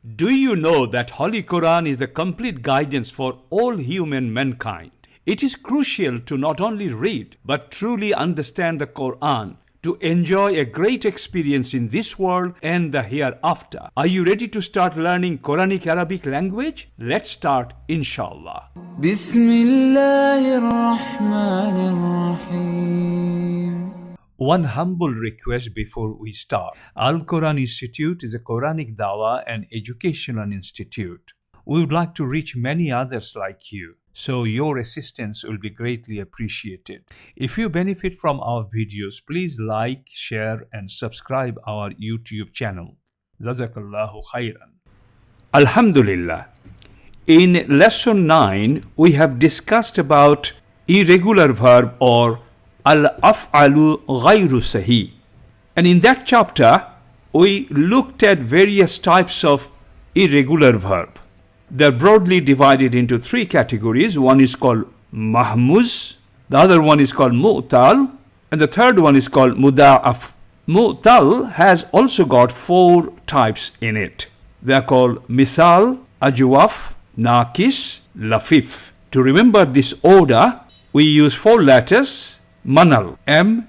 Do you know that Holy Quran is the complete guidance for all human mankind? It is crucial to not only read but truly understand the Quran to enjoy a great experience in this world and the hereafter. Are you ready to start learning Quranic Arabic language? Let's start, inshallah. Bismillahirrahmanirrahim. One humble request before we start. Al-Qur'an Institute is a Quranic Da'wah and Education Institute. We would like to reach many others like you, so your assistance will be greatly appreciated. If you benefit from our videos, please like, share and subscribe our YouTube channel. Jazakallahu khairan. Alhamdulillah. In lesson 9, we have discussed about irregular verb or al-af'alu ghayru sahih. And in that chapter, we looked at various types of irregular verb. They're broadly divided into three categories. One is called Mahmuj, the other one is called mu'tal, and the third one is called muda'af. Mu'tal has also got four types in it. They are called misal, ajwaf, naqis, lafif. To remember this order, we use four letters. Manal, M-A-N-L.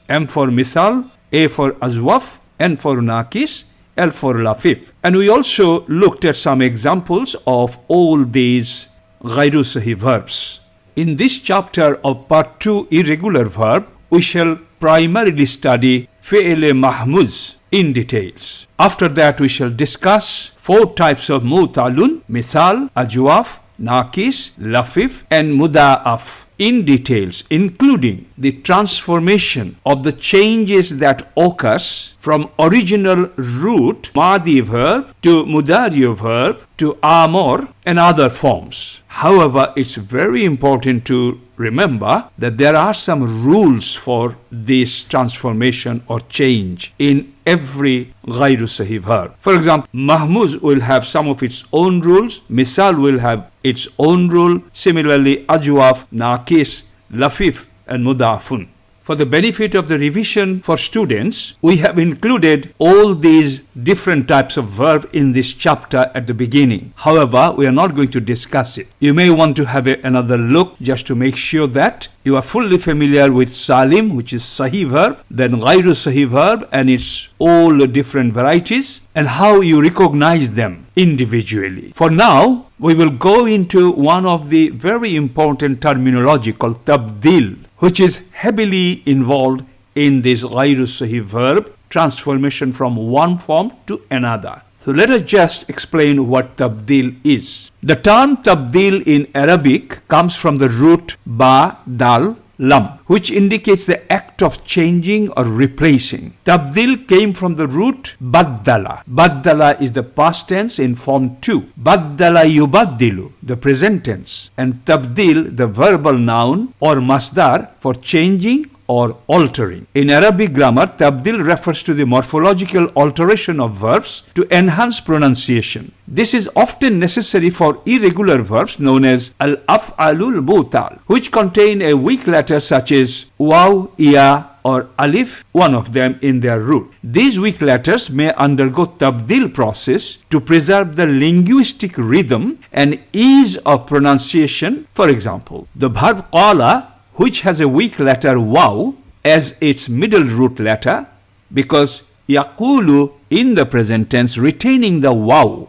M for misal, A for azwaf, N for naqis, L for lafif. And we also looked at some examples of all these ghayru sahih verbs. In this chapter of part 2 irregular verb, we shall primarily study fi'l mahmuz in details. After that, we shall discuss four types of mu'talun, misal, ajwaf, naqis, lafif and muda'af in details, including the transformation of the changes that occurs from original root madi verb to mudari verb to amor and other forms. However, it's very important to remember that there are some rules for this transformation or change in every ghayru sahih verb. For example, mahmuz will have some of its own rules, misal will have its own rule, similarly ajwaf, naqis, lafif and mudafun. For the benefit of the revision for students, we have included all these different types of verb in this chapter at the beginning. However, we are not going to discuss it. You may want to have another look just to make sure that you are fully familiar with salim, which is sahih verb, then ghayru sahih verb and its all different varieties, and how you recognize them individually. For now, we will go into one of the very important terminology called tabdil, which is heavily involved in this ghayru sahih verb transformation from one form to another. So let us just explain what tabdil is. The term tabdil in Arabic comes from the root ba, dal, lam, which indicates the act of changing or replacing. Tabdil came from the root baddala. Baddala is the past tense in form 2. Baddala yubaddilu, the present tense. And tabdil, the verbal noun or masdar for changing or altering. In Arabic grammar, tabdil refers to the morphological alteration of verbs to enhance pronunciation. This is often necessary for irregular verbs known as al-af'alul mu'tal, which contain a weak letter such as waw, ya or alif, one of them in their root. These weak letters may undergo tabdil process to preserve the linguistic rhythm and ease of pronunciation. For example, the verb qala, which has a weak letter waw as its middle root letter, because yaqulu in the present tense retaining the waw,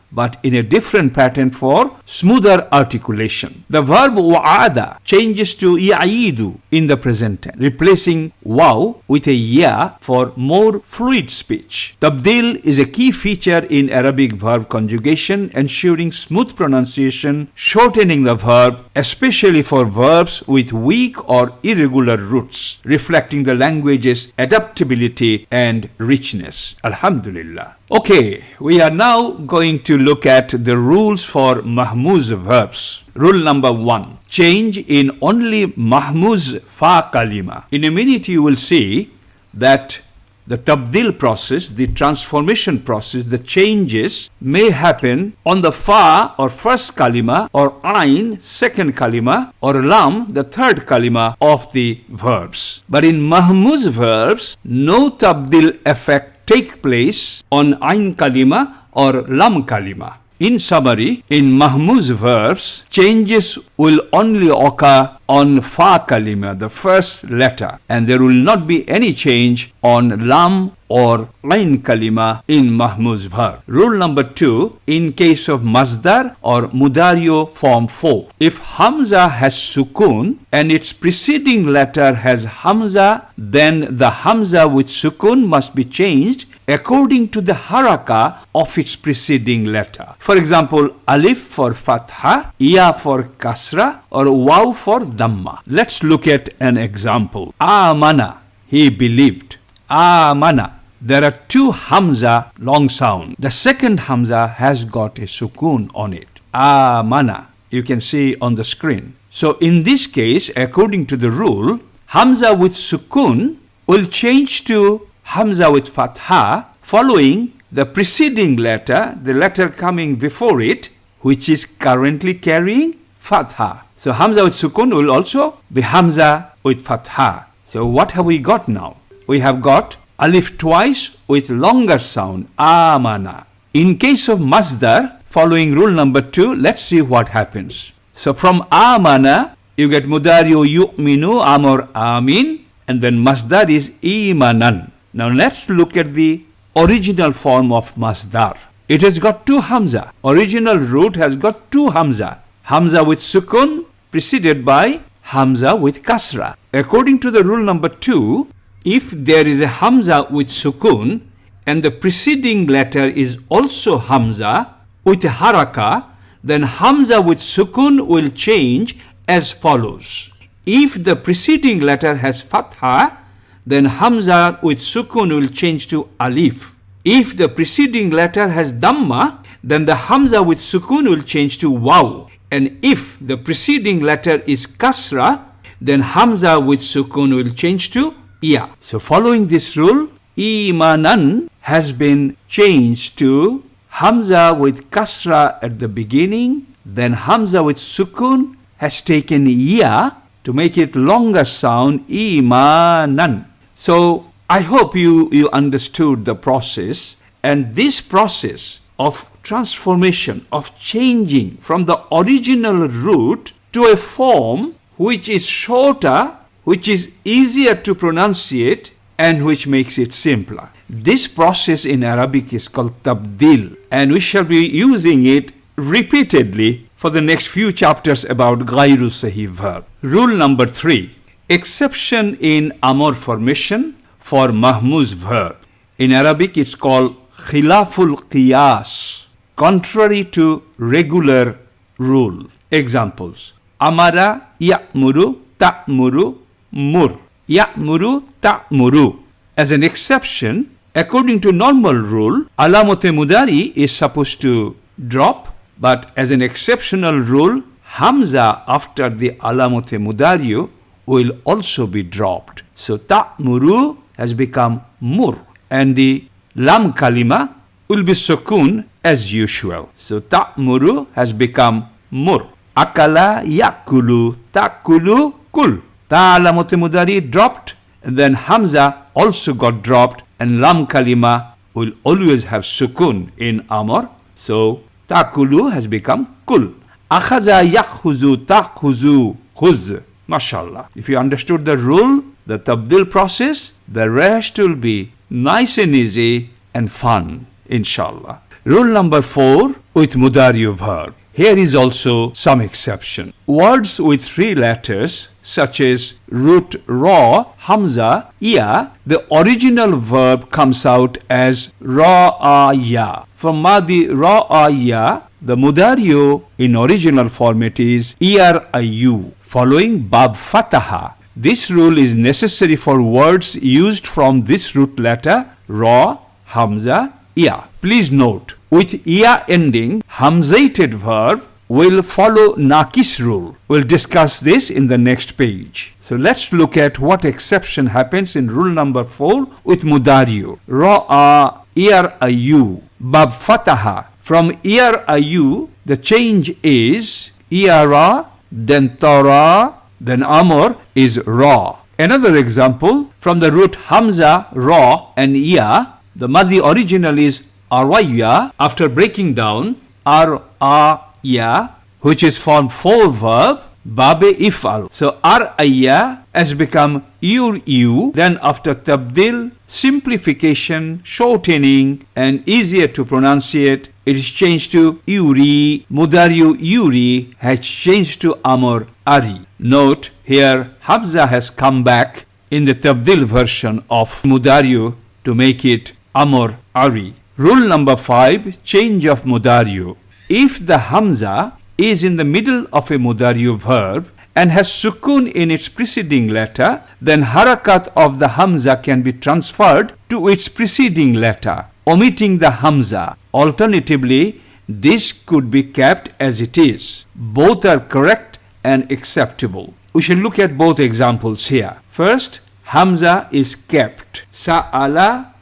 but in a different pattern for smoother articulation. The verb wa'ada changes to ya'idu in the present tense, replacing waw with a ya for more fluid speech. Tabdil is a key feature in Arabic verb conjugation, ensuring smooth pronunciation, shortening the verb, especially for verbs with weak or irregular roots, reflecting the language's adaptability and richness. Alhamdulillah. Okay, we are now going to look at the rules for mahmuz verbs. Rule number 1. Change in only mahmuz fa kalima. In a minute you will see that the tabdil process, the transformation process, the changes may happen on the fa or first kalima, or ain second kalima, or lam the third kalima of the verbs. But in mahmuz verbs, no tabdil effect take place on Ain Kalima or Lam Kalima. In summary, in Mahmuj verbs, changes will only occur on Fa Kalima, the first letter, and there will not be any change on Lam or Ain Kalima in Mahmuj verb. Rule number 2, in case of Masdar or Mudario form 4. If Hamza has Sukun and its preceding letter has Hamza, then the Hamza with Sukun must be changed according to the haraka of its preceding letter. For example, Alif for Fatha, Ya for Kasra, or Waw for Dhamma. Let's look at an example. Amana, he believed. Amana. There are two Hamza long sound. The second Hamza has got a Sukun on it. Amana. You can see on the screen. So in this case, according to the rule, Hamza with Sukun will change to Hamza with Fatha following the preceding letter, the letter coming before it, which is currently carrying Fatha. So Hamza with Sukun will also be Hamza with Fatha. So what have we got now? We have got Alif twice with longer sound, Amana. In case of Masdar, following rule number 2, let's see what happens. So from Amana, you get Mudario Yu'minu, Amor Amin, and then Masdar is Imanan. Now let's look at the original form of Masdar. It has got two Hamza. Original root has got two Hamza. Hamza with Sukun preceded by Hamza with Kasra. According to the rule number 2, if there is a Hamza with Sukun and the preceding letter is also Hamza with a Haraka, then Hamza with Sukun will change as follows. If the preceding letter has Fatha, then Hamza with Sukun will change to Alif. If the preceding letter has Dhamma, then the Hamza with Sukun will change to Waw. And if the preceding letter is Kasra, then Hamza with Sukun will change to Ya. So following this rule, Imanan has been changed to Hamza with Kasra at the beginning, then Hamza with Sukun has taken Ya to make it longer sound, Imanan. So I hope you understood the process, and this process of transformation, of changing from the original root to a form which is shorter, which is easier to pronunciate, and which makes it simpler. This process in Arabic is called tabdil, and we shall be using it repeatedly for the next few chapters about Ghayru Sahih verb. Rule number 3. Exception in Amor formation for Mahmuj verb. In Arabic it's called Khilaful Qiyas, contrary to regular rule. Examples. Amara ya'muru ta'muru mur. Ya'muru ta'muru. As an exception, according to normal rule, alamote mudari is supposed to drop, but as an exceptional rule, Hamza after the alamote mudario will also be dropped. So ta'muru has become mur, and the lam kalima will be sukun as usual. So ta'muru has become mur. Akala yakulu ta'kulu kul. Ta alamote mudari dropped, and then Hamza also got dropped, and lam kalima will always have sukun in amr. So ta'kulu has become kul. Akhaza yakhuzu ta'khuzu khuz. Mashallah. If you understood the rule, the tabdil process, the rest will be nice and easy and fun, inshallah. Rule number 4 with Mudario verb. Here is also some exception. Words with 3 letters such as root ra, hamza, ya, the original verb comes out as ra'aya. From madi ra'aya, the Mudario in original format is irregular, following bab fataha. This rule is necessary for words used from this root letter ra, hamza, ya. Please note, with ya ending, hamzated verb will follow Nakis rule. We'll discuss this in the next page. So let's look at what exception happens in rule number 4 with Mudario. Ra'a, irregular, bab fataha. From irregular, the change is ira, then tara, then amr is ra. Another example, from the root hamza, ra, and ya, The Madi original is araya. After breaking down, araya, which is form 4 verb, babe ifal. So araya has become you. Then after tabdil, simplification, shortening, and easier to pronunciate, it is changed to yuri. Mudariyu yuri has changed to amr ari. Note here, Hamza has come back in the tabdil version of mudariyu to make it amr ari. Rule number 5, change of mudariyu. If the Hamza is in the middle of a mudariyu verb and has sukun in its preceding letter, then harakat of the Hamza can be transferred to its preceding letter, omitting the Hamza. Alternatively, this could be kept as it is. Both are correct and acceptable. We shall look at both examples here. First, Hamza is kept. Sa'ala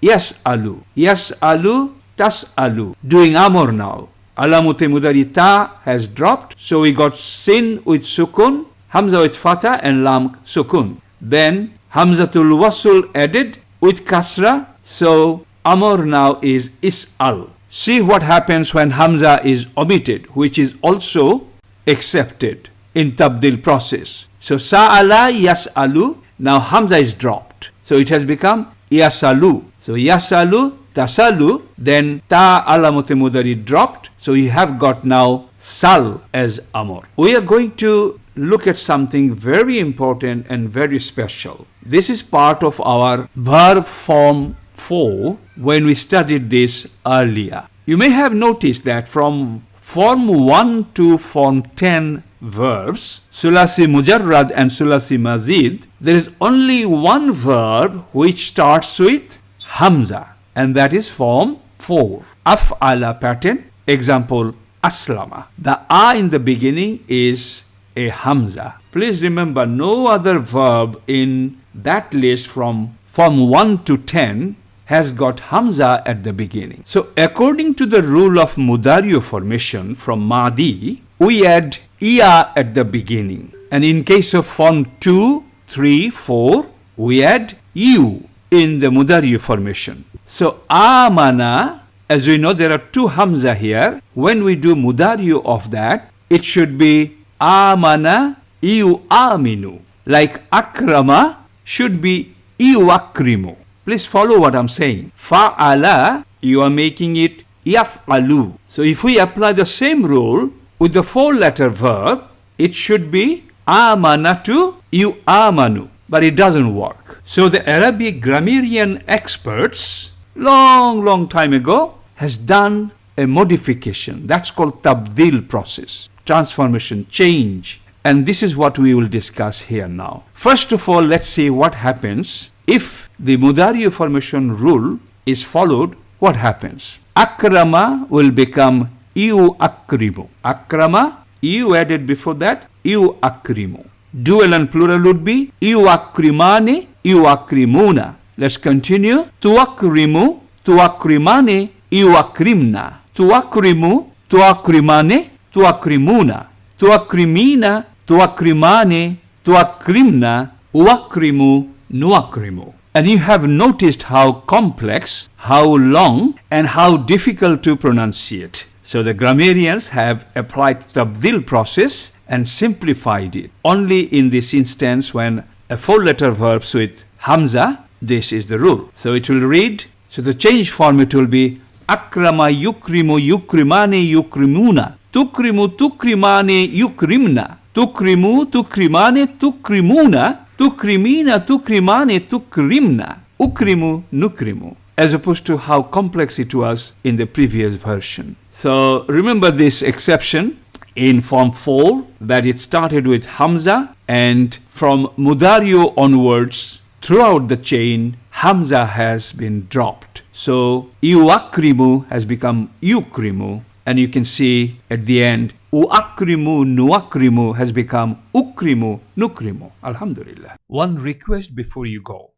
yas'alu. Yas'alu tas'alu. Doing amr now. Alamute mudari ta has dropped. So we got sin with sukun, Hamza with fatha and lam sukun. Then Hamzatul wasul added with kasra. So amr now is is'al. See what happens when Hamza is omitted, which is also accepted in tabdil process. So sa'ala yas'alu. Now Hamza is dropped. So it has become yasalu. So yasalu, tasalu, then ta alamute mudari dropped. So you have got now sal as amr. We are going to look at something very important and very special. This is part of our verb form 4 when we studied this earlier. You may have noticed that from form 1 to form 10 verbs, Sulasi Mujarrad and Sulasi Mazid, there is only one verb which starts with Hamza, and that is form 4. Af'ala pattern. Example, Aslama. The A in the beginning is a Hamza. Please remember, no other verb in that list from form 1 to 10 has got Hamza at the beginning. So according to the rule of Mudariyu formation from Madi, we add Iya at the beginning. And in case of form 2, 3, 4, we add U in the Mudariyu formation. So Amana, as we know there are 2 Hamza here. When we do Mudariyu of that, it should be Amana Iu Aminu. Like Akrama should be Iu Akrimu. Please follow what I'm saying. Fa'ala, you are making it yaf'alu. So if we apply the same rule with the 4-letter verb, it should be amanatu yu'amanu. But it doesn't work. So the Arabic grammarian experts, long time ago, has done a modification. That's called tabdil process. Transformation, change. And this is what we will discuss here now. First of all, let's see what happens if the Mudariyu formation rule is followed. What happens? Akrama will become Iu Akrimu. Akrama, Iu added before that, Iu Akrimu. Dual and plural would be Iu Akrimani, Iu Akrimuna. Let's continue. Tuakrimu, Tuakrimani, Iu Akrimna. Tuakrimu, Tuakrimani, Tuakrimuna. Tuakrimina, Tuakrimani, Tuakrimna, Uakrimu, Nuakrimu. And you have noticed how complex, how long, and how difficult to pronunciate. So the grammarians have applied tabdil process and simplified it. Only in this instance when a 4-letter verb with Hamza, this is the rule. So it will read, so the change form it will be Akrama yukrimu yukrimani yukrimuna. Tukrimu tukrimani yukrimna. Tukrimu tukrimani tukrimuna. Tukrimina tukrimani tukrimna. Ukrimu nukrimu. As opposed to how complex it was in the previous version. So remember this exception in form 4 that it started with Hamza, and from Mudariyu onwards throughout the chain Hamza has been dropped. So Iuakrimu has become Yukrimu, and you can see at the end Uakrimu Nuakrimu has become Ukrimu Nukrimu. Alhamdulillah. One request before you go.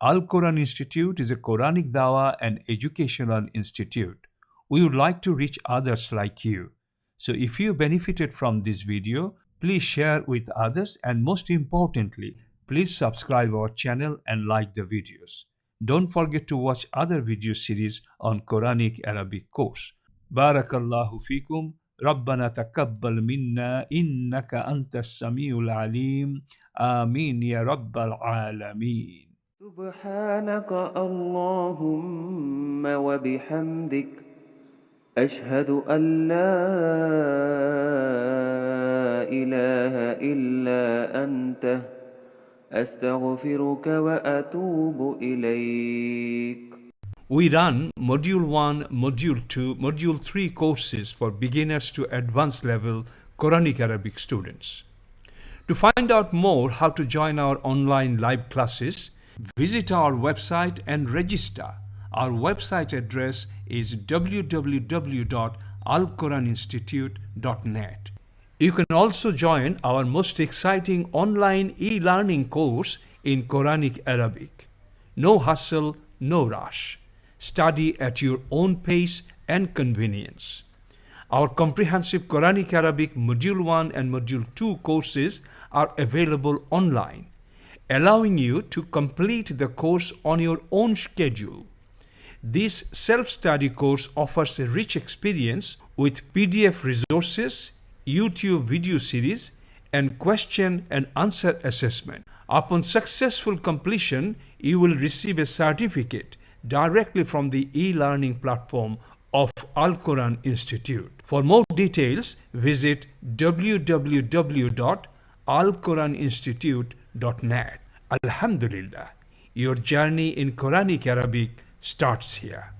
Al-Qur'an Institute is a Quranic Da'wah and Educational Institute. We would like to reach others like you. So if you benefited from this video, please share with others, and most importantly, please subscribe our channel and like the videos. Don't forget to watch other video series on Quranic Arabic course. Barakallahu fikum. ربنا تقبل منا إنك أنت السميع العليم آمين يا رب العالمين. سبحانك اللهم وبحمدك أشهد أن لا إله إلا أنت أستغفرك وأتوب إليك. We run Module 1, Module 2, Module 3 courses for beginners to advanced level Quranic Arabic students. To find out more how to join our online live classes, visit our website and register. Our website address is www.alquraninstitute.net. You can also join our most exciting online e-learning course in Quranic Arabic. No hustle, no rush. Study at your own pace and convenience. Our comprehensive Quranic Arabic Module 1 and Module 2 courses are available online, allowing you to complete the course on your own schedule. This self-study course offers a rich experience with PDF resources, YouTube video series, and question and answer assessment. Upon successful completion, you will receive a certificate directly from the e-learning platform of Al-Qur'an Institute. For more details, visit www.alquraninstitute.net. Alhamdulillah, your journey in Quranic Arabic starts here.